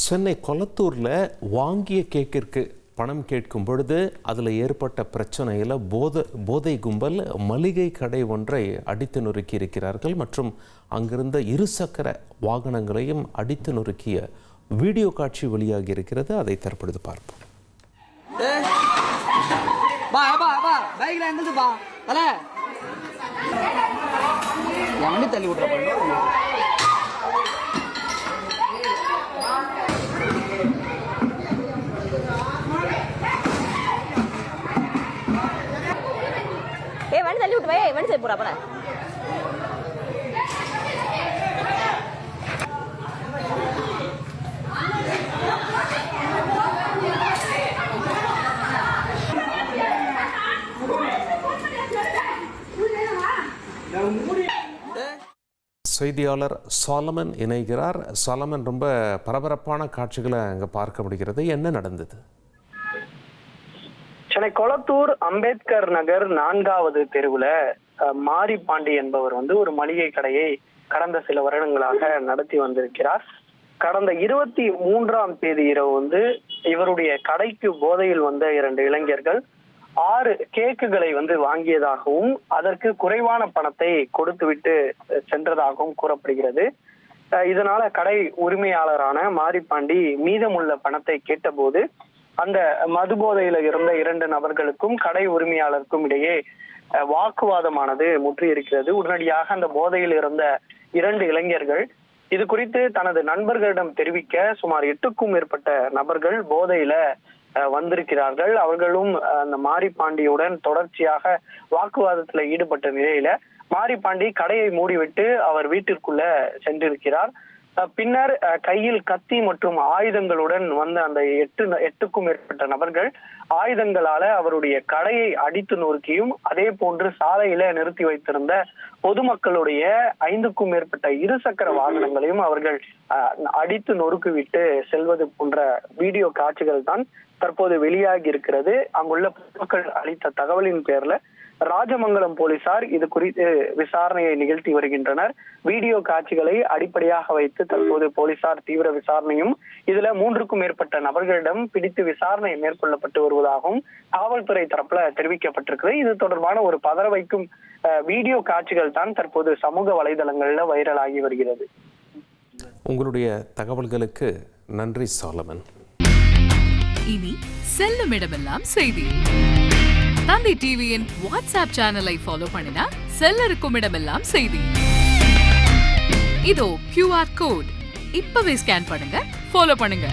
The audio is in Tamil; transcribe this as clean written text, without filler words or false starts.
சென்னை கொளத்தூரில் வாங்கிய கேக்கிற்கு பணம் கேட்கும் பொழுது அதில் ஏற்பட்ட பிரச்சனையில் போதை கும்பல் மளிகை கடை ஒன்றை அடித்து நொறுக்கி இருக்கிறார்கள் மற்றும் அங்கிருந்த இருசக்கர வாகனங்களையும் அடித்து நொறுக்கிய வீடியோ காட்சி வெளியாகி இருக்கிறது. அதை தற்பொழுது பார்ப்போம். தள்ளி விட்ற வண்டி தள்ளி விட்டு வண்டி செய்ய போறா அப்ப செய்தியாளர் சாலமன் இணைகிறார். சாலமன், ரொம்ப பரபரப்பான காட்சிகளை அங்கே பார்க்க முடிகிறது. என்ன நடந்தது? சென்னை கொளத்தூர் அம்பேத்கர் நகர் 4வது தெருவுல மாரிபாண்டி என்பவர் ஒரு மளிகை கடையை கடந்த சில வருடங்களாக நடத்தி வந்திருக்கிறார். கடந்த 23ஆம் தேதி இரவு இவருடைய கடைக்கு போதையில் வந்த 2 இளைஞர்கள் 6 கேக்குகளை வாங்கியதாகவும் அதற்கு குறைவான பணத்தை கொடுத்துவிட்டு சென்றதாகவும் கூறப்படுகிறது. இதனால கடை உரிமையாளரான மாரிபாண்டி மீதமுள்ள பணத்தை கேட்டபோது அந்த மது போதையில இருந்த 2 நபர்களுக்கும் கடை உரிமையாளருக்கும் இடையே வாக்குவாதமானது முற்றி இருக்கிறது. உடனடியாக அந்த போதையில் இருந்த 2 இளைஞர்கள் இது குறித்து தனது நண்பர்களிடம் தெரிவிக்க சுமார் 8க்கும் மேற்பட்ட நபர்கள் போதையில வந்திருக்கிறார்கள். அவர்களும் அந்த மாரிபாண்டியுடன் தொடர்ச்சியாக வாக்குவாதத்துல ஈடுபட்ட நிலையில மாரிபாண்டி கடையை மூடிவிட்டு அவர் வீட்டிற்குள்ள சென்றிருக்கிறார். பின்னர் கையில் கத்தி மற்றும் ஆயுதங்களுடன் வந்த அந்த 8க்கும் மேற்பட்ட நபர்கள் ஆயுதங்களால அவருடைய கடையை அடித்து நொறுக்கியும் அதே போன்று சாலையில நிறுத்தி வைத்திருந்த பொதுமக்களுடைய 5க்கும் மேற்பட்ட இருசக்கர வாகனங்களையும் அவர்கள் அடித்து நொறுக்கிவிட்டு செல்வது போன்ற வீடியோ காட்சிகள் தான் தற்போது வெளியாகி இருக்கிறது. அங்குள்ள பொதுமக்கள் அளித்த தகவலின் பேர்ல ராஜமங்கலம் போலீசார் இது குறித்து விசாரணையை நிகழ்த்தி வருகின்றனர். வீடியோ காட்சிகளை அடிப்படையாக வைத்து தற்போது போலீசார் தீவிர விசாரணையும் இதுல 3க்கும் மேற்பட்ட நபர்களிடம் பிடித்து விசாரணை மேற்கொள்ளப்பட்டு வருவதாகவும் காவல்துறை தரப்புல தெரிவிக்கப்பட்டிருக்கிறது. இது தொடர்பான ஒரு பதற வைக்கும் வீடியோ காட்சிகள் தான் தற்போது சமூக வலைதளங்கள்ல வைரலாகி வருகிறது. உங்களுடைய தகவல்களுக்கு நன்றி சாலமன். இனி செல்லும் இடமெல்லாம் செய்தி. தந்தை டிவியின் வாட்ஸ்அப் சேனலை ஃபாலோ பண்ணினா செல்லருக்கும் இடமெல்லாம் செய்தி. இதோ QR கோட் இப்பவே ஸ்கேன் பண்ணுங்க, ஃபாலோ பண்ணுங்க.